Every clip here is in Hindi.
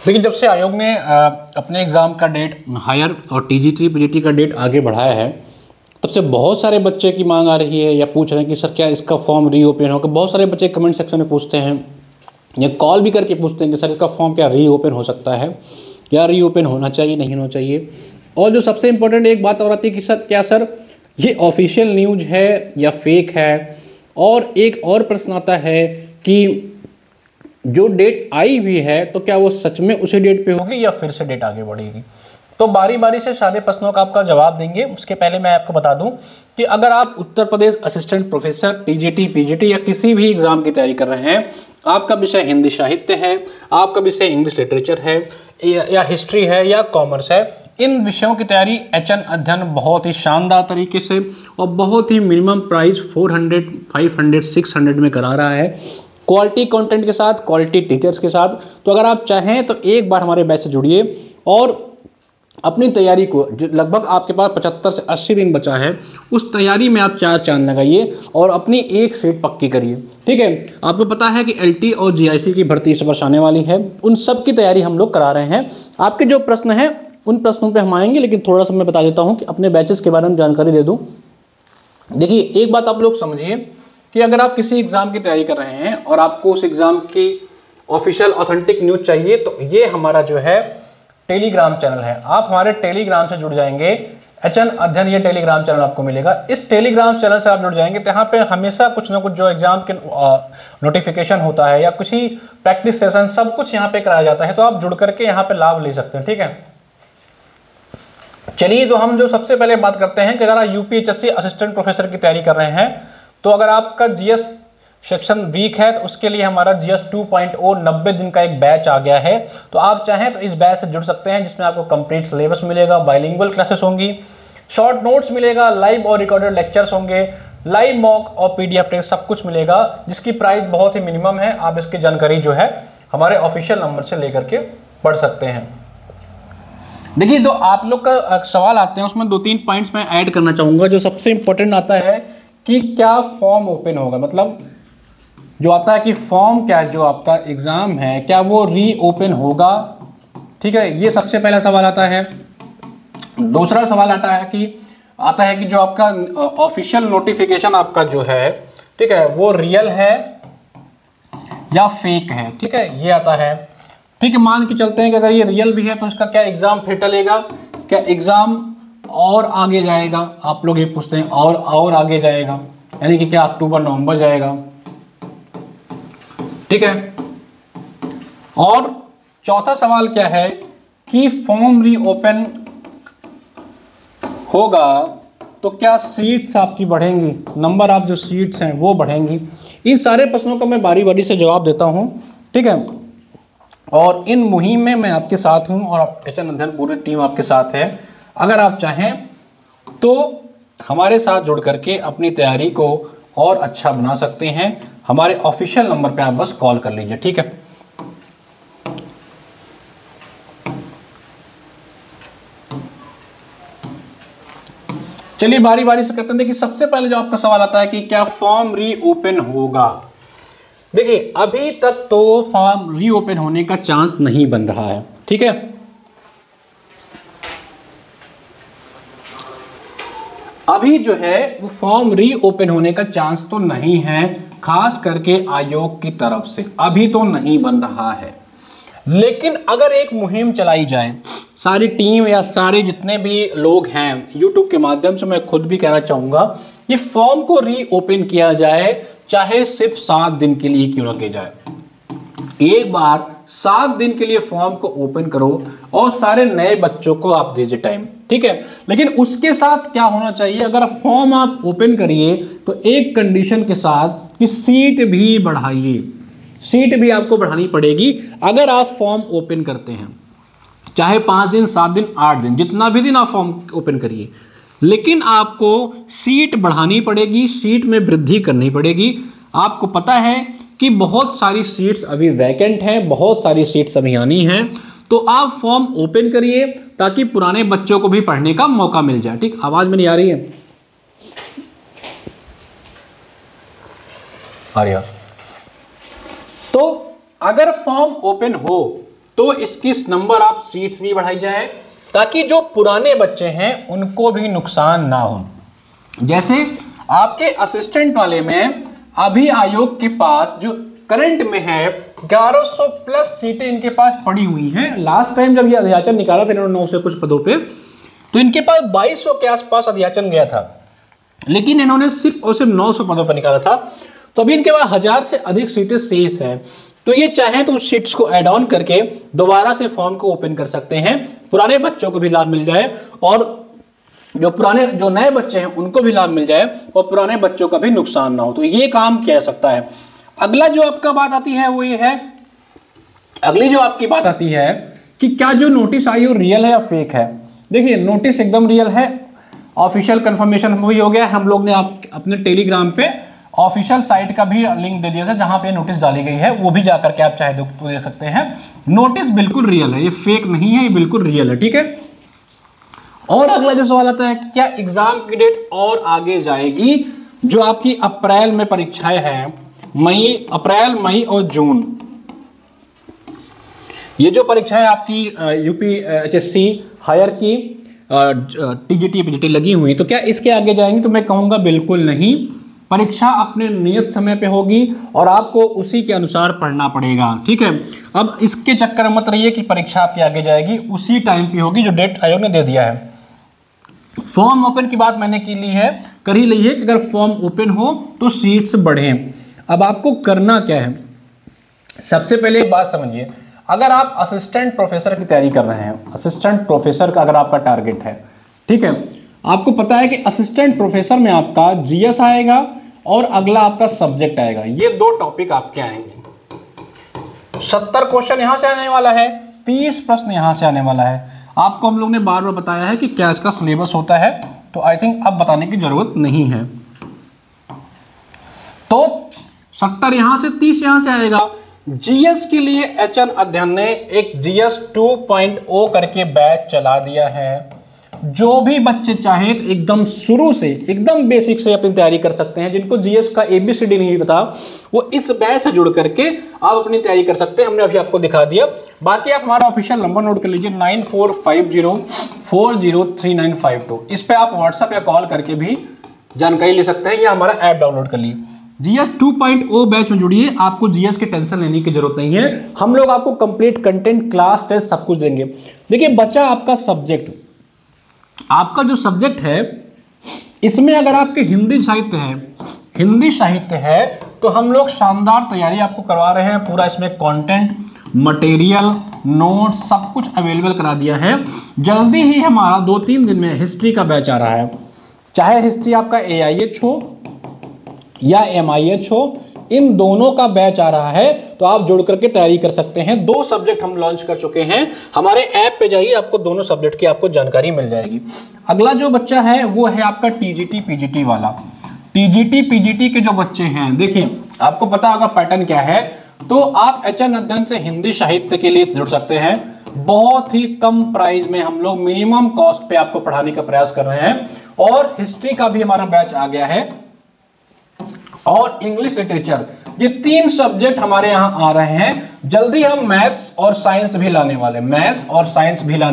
लेकिन जब से आयोग ने अपने एग्ज़ाम का डेट हायर और टीजीटी पीजीटी का डेट आगे बढ़ाया है, तब से बहुत सारे बच्चे की मांग आ रही है या पूछ रहे हैं कि सर क्या इसका फॉर्म रीओपन होगा। बहुत सारे बच्चे कमेंट सेक्शन में पूछते हैं या कॉल भी करके पूछते हैं कि सर इसका फॉर्म क्या रीओपन हो सकता है या रीओपन होना चाहिए नहीं होना चाहिए। और जो सबसे इम्पोर्टेंट एक बात और आती है कि सर क्या सर ये ऑफिशियल न्यूज़ है या फेक है। और एक और प्रश्न आता है कि जो डेट आई हुई है तो क्या वो सच में उसी डेट पे होगी या फिर से डेट आगे बढ़ेगी। तो बारी बारी से सारे प्रश्नों का आपका जवाब देंगे। उसके पहले मैं आपको बता दूं कि अगर आप Uttar Pradesh assistant professor TGT PGT या किसी भी एग्जाम की तैयारी कर रहे हैं, आपका विषय हिंदी साहित्य है, आपका विषय इंग्लिश लिटरेचर है या हिस्ट्री है या कॉमर्स है, इन विषयों की तैयारी HN अध्ययन बहुत ही शानदार तरीके से और बहुत ही मिनिमम प्राइस 400, 500, 600 में करा रहा है, क्वालिटी कंटेंट के साथ, क्वालिटी टीचर्स के साथ। तो अगर आप चाहें तो एक बार हमारे बैच से जुड़िए और अपनी तैयारी को, जो लगभग आपके पास 75 से 80 दिन बचा है, उस तैयारी में आप 4 चांद लगाइए और अपनी एक सीट पक्की करिए। ठीक है, आपको पता है कि LT और GIC की भर्ती इस वर्ष आने वाली है, उन सब की तैयारी हम लोग करा रहे हैं। आपके जो प्रश्न हैं उन प्रश्नों पे हम आएंगे, लेकिन थोड़ा सा मैं बता देता हूँ कि अपने बैचेस के बारे में जानकारी दे दूँ। देखिए एक बात आप लोग समझिए कि अगर आप किसी एग्ज़ाम की तैयारी कर रहे हैं और आपको उस एग्ज़ाम की ऑफिशियल ऑथेंटिक न्यूज़ चाहिए, तो ये हमारा जो है टेलीग्राम चैनल है। आप हमारे टेलीग्राम से जुड़ जाएंगे, HN अध्ययन ये टेलीग्राम चैनल आपको मिलेगा। इस टेलीग्राम चैनल से आप जुड़ जाएंगे तो यहाँ पे हमेशा कुछ ना कुछ जो एग्जाम के नोटिफिकेशन होता है या किसी प्रैक्टिस सेशन, सब कुछ यहाँ पे कराया जाता है। तो आप जुड़ करके यहाँ पे लाभ ले सकते हैं। ठीक है, चलिए तो हम जो सबसे पहले बात करते हैं कि अगर आप UPHSC असिस्टेंट प्रोफेसर की तैयारी कर रहे हैं, तो अगर आपका GS सेक्शन वीक है तो उसके लिए हमारा GS 2.0 90 दिन का एक बैच आ गया है। तो आप चाहें तो इस बैच से जुड़ सकते हैं, जिसमें आपको कंप्लीट सिलेबस मिलेगा, बाइलिंगुअल क्लासेस होंगी, शॉर्ट नोट्स मिलेगा, लाइव और रिकॉर्डेड लेक्चर्स होंगे, लाइव मॉक और PDF टेस्ट सब कुछ मिलेगा, जिसकी प्राइस बहुत ही मिनिमम है। आप इसकी जानकारी जो है हमारे ऑफिशियल नंबर से लेकर के पढ़ सकते हैं। देखिए तो आप लोग का सवाल आते हैं, उसमें 2-3 पॉइंट्स मैं ऐड करना चाहूँगा। जो सबसे इंपॉर्टेंट आता है कि क्या फॉर्म ओपन होगा, मतलब जो आता है कि फॉर्म क्या जो आपका एग्ज़ाम है क्या वो रीओपन होगा। ठीक है, ये सबसे पहला सवाल आता है। दूसरा सवाल आता है कि जो आपका ऑफिशियल नोटिफिकेशन आपका जो है, ठीक है, वो रियल है या फेक है। ठीक है, ये आता है। ठीक है, मान के चलते हैं कि अगर ये रियल भी है तो इसका क्या एग्ज़ाम फिर टलेगा, क्या एग्ज़ाम और आगे जाएगा। आप लोग ये पूछते हैं और आगे जाएगा, यानी कि क्या अक्टूबर नवंबर जाएगा। ठीक है, और चौथा सवाल क्या है कि फॉर्म रीओपन होगा तो क्या सीट्स आपकी बढ़ेंगी, नंबर ऑफ जो सीट्स हैं वो बढ़ेंगी। इन सारे प्रश्नों का मैं बारी बारी से जवाब देता हूं। ठीक है, और इन मुहिम में मैं आपके साथ हूं और HN अध्ययन पूरी टीम आपके साथ है। अगर आप चाहें तो हमारे साथ जुड़ करके अपनी तैयारी को और अच्छा बना सकते हैं। हमारे ऑफिशियल नंबर पे आप बस कॉल कर लीजिए। ठीक है, चलिए बारी बारी से कहते हैं कि सबसे पहले जो आपका सवाल आता है कि क्या फॉर्म रीओपन होगा। देखिए अभी तक तो फॉर्म रीओपन होने का चांस नहीं बन रहा है। ठीक है, अभी जो है वो फॉर्म रीओपन होने का चांस तो नहीं है, खास करके आयोग की तरफ से अभी तो नहीं बन रहा है। लेकिन अगर एक मुहिम चलाई जाए, सारी टीम या सारे जितने भी लोग हैं, YouTube के माध्यम से मैं खुद भी कहना चाहूँगा कि फॉर्म को रीओपन किया जाए, चाहे सिर्फ 7 दिन के लिए क्यों रखे जाए। एक बार 7 दिन के लिए फॉर्म को ओपन करो और सारे नए बच्चों को आप दीजिए टाइम। ठीक है, लेकिन उसके साथ क्या होना चाहिए, अगर फॉर्म आप ओपन करिए तो एक कंडीशन के साथ कि सीट भी बढ़ाइए, सीट भी आपको बढ़ानी पड़ेगी। अगर आप फॉर्म ओपन करते हैं, चाहे 5 दिन, 7 दिन, 8 दिन, जितना भी दिन आप फॉर्म ओपन करिए, लेकिन आपको सीट बढ़ानी पड़ेगी, सीट में वृद्धि करनी पड़ेगी। आपको पता है कि बहुत सारी सीट्स अभी वैकेंट हैं, बहुत सारी सीट्स अभी आनी हैं, तो आप फॉर्म ओपन करिए ताकि पुराने बच्चों को भी पढ़ने का मौका मिल जाए। ठीक, आवाज में नहीं आ रही है? आ रही है। तो अगर फॉर्म ओपन हो तो इसकी नंबर आप सीट्स भी बढ़ाई जाए ताकि जो पुराने बच्चे हैं उनको भी नुकसान ना हो। जैसे आपके असिस्टेंट वाले में अभी आयोग के पास जो करंट में है 1100 प्लस सीटें इनके पास पड़ी हुई हैं। लास्ट टाइम जब ये अध्याचन निकाला था इन्होंने 9 से कुछ पदों पे, तो इनके पास 2200 के आसपास अध्याचन गया था, लेकिन इन्होंने सिर्फ और सिर्फ 900 पदों पर निकाला था। तो अभी इनके पास 1000 से अधिक सीटें शेष है। तो ये चाहें तो उस सीट्स को ऐड ऑन करके दोबारा से फॉर्म को ओपन कर सकते हैं, पुराने बच्चों को भी लाभ मिल जाए और जो नए बच्चे हैं उनको भी लाभ मिल जाए और पुराने बच्चों का भी नुकसान ना हो। तो ये काम किया सकता है। अगला जो आपका बात आती है वो ये है, अगली जो आपकी बात आती है कि क्या जो नोटिस आई वो रियल है या फेक है। देखिए नोटिस एकदम रियल है, ऑफिशियल कंफर्मेशन भी हो गया। हम लोग ने अपने टेलीग्राम पे ऑफिशियल साइट का भी लिंक दे दिया था जहां पे नोटिस डाली गई है, वो भी जाकर के आप चाहे तो देख सकते हैं। नोटिस बिल्कुल रियल है, ये फेक नहीं है, ये बिल्कुल रियल है, ठीक है। और अगला जो सवाल आता है कि क्या एग्जाम की डेट और आगे जाएगी। जो आपकी अप्रैल में परीक्षाएं हैं, अप्रैल मई और जून, ये जो परीक्षाएं आपकी यूपी HSC हायर की TGT PGT लगी हुई, तो क्या इसके आगे जाएंगी। तो मैं कहूंगा बिल्कुल नहीं। परीक्षा अपने नियत समय पे होगी और आपको उसी के अनुसार पढ़ना पड़ेगा, ठीक है। अब इसके चक्कर मत रहिए कि परीक्षा आपके आगे जाएगी, उसी टाइम पे होगी जो डेट आयोग ने दे दिया है। फॉर्म ओपन की बात मैंने कर ही ली है कि अगर फॉर्म ओपन हो तो सीट्स बढ़ें। अब आपको करना क्या है, सबसे पहले एक बात समझिए, अगर आप असिस्टेंट प्रोफेसर की तैयारी कर रहे हैं, असिस्टेंट प्रोफेसर का अगर आपका टारगेट है, ठीक है, आपको पता है कि असिस्टेंट प्रोफेसर में आपका जीएस आएगा और अगला आपका सब्जेक्ट आएगा। ये 2 टॉपिक आपके आएंगे। 70 क्वेश्चन यहां से आने वाला है, 30 प्रश्न यहां से आने वाला है। आपको हम लोग ने बार बार बताया है कि क्या इसका सिलेबस होता है, तो आई थिंक अब बताने की जरूरत नहीं है। तो 70 यहां से, 30 यहां से आएगा। जीएस के लिए HN अध्ययन ने एक GS 2.0 करके बैच चला दिया है। जो भी बच्चे चाहें तो एकदम शुरू से, एकदम बेसिक से अपनी तैयारी कर सकते हैं। जिनको जीएस का ABCD नहीं पता, वो इस बैच से जुड़ करके आप अपनी तैयारी कर सकते हैं। हमने अभी आपको दिखा दिया। बाकी आप हमारा ऑफिशियल नंबर नोट कर लीजिए 9450403952। इस पे आप व्हाट्सएप या कॉल करके भी जानकारी ले सकते हैं या हमारा ऐप डाउनलोड कर लीजिए। GS 2.0 बैच में जुड़िए, आपको जीएस की टेंशन लेने की जरूरत नहीं है। हम लोग आपको कंप्लीट कंटेंट, क्लास टेस्ट सब कुछ देंगे। देखिए बच्चा आपका सब्जेक्ट, आपका जो सब्जेक्ट है इसमें अगर आपके हिंदी साहित्य है तो हम लोग शानदार तैयारी आपको करवा रहे हैं। पूरा इसमें कंटेंट, मटेरियल, नोट्स सब कुछ अवेलेबल करा दिया है। जल्दी ही हमारा 2-3 दिन में हिस्ट्री का बैच आ रहा है। चाहे हिस्ट्री आपका AIH हो या MIH हो, इन दोनों का बैच आ रहा है, तो आप जुड़ करके तैयारी कर सकते हैं। 2 सब्जेक्ट हम लॉन्च कर चुके हैं। हमारे ऐप पे जाइए, आपको दोनों सब्जेक्ट की आपको जानकारी मिल जाएगी। अगला जो बच्चा है वो है आपका TGT PGT वाला। TGT PGT के जो बच्चे हैं, देखिए आपको पता होगा पैटर्न क्या है। तो आप HN अध्ययन से हिंदी साहित्य के लिए जुड़ सकते हैं। बहुत ही कम प्राइस में हम लोग मिनिमम कॉस्ट पे आपको पढ़ाने का प्रयास कर रहे हैं। और हिस्ट्री का भी हमारा बैच आ गया है और इंग्लिश लिटरेचर, ये 3 सब्जेक्ट हमारे यहाँ आ रहे हैं। जल्दी हम मैथ्स और साइंस भी लाने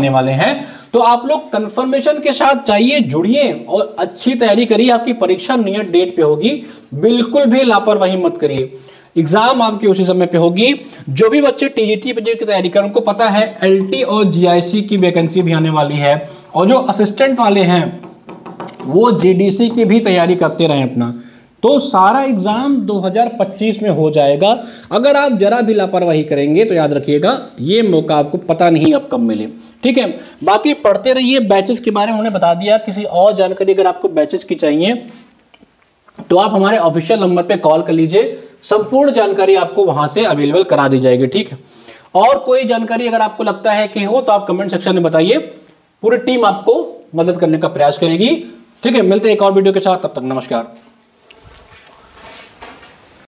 वाले हैं। तो आप लोग कंफर्मेशन के साथ चाहिए, जुड़िए और अच्छी तैयारी करिए। आपकी परीक्षा नियत डेट पे होगी, बिल्कुल भी लापरवाही मत करिए। एग्जाम आपकी उसी समय पे होगी। जो भी बच्चे TGT PGT की तैयारी करें, उनको पता है LT और GIC की वैकेंसी भी आने वाली है। और जो असिस्टेंट वाले हैं वो GDC की भी तैयारी करते रहें अपना। तो सारा एग्जाम 2025 में हो जाएगा। अगर आप जरा भी लापरवाही करेंगे तो याद रखिएगा ये मौका आपको पता नहीं अब कब मिले, ठीक है। बाकी पढ़ते रहिए। बैचेस के बारे में उन्होंने बता दिया। किसी और जानकारी अगर आपको बैचेस की चाहिए तो आप हमारे ऑफिशियल नंबर पे कॉल कर लीजिए, संपूर्ण जानकारी आपको वहां से अवेलेबल करा दी जाएगी, ठीक है। और कोई जानकारी अगर आपको लगता है कि हो तो आप कमेंट सेक्शन में बताइए, पूरी टीम आपको मदद करने का प्रयास करेगी, ठीक है। मिलते हैं एक और वीडियो के साथ, तब तक नमस्कार।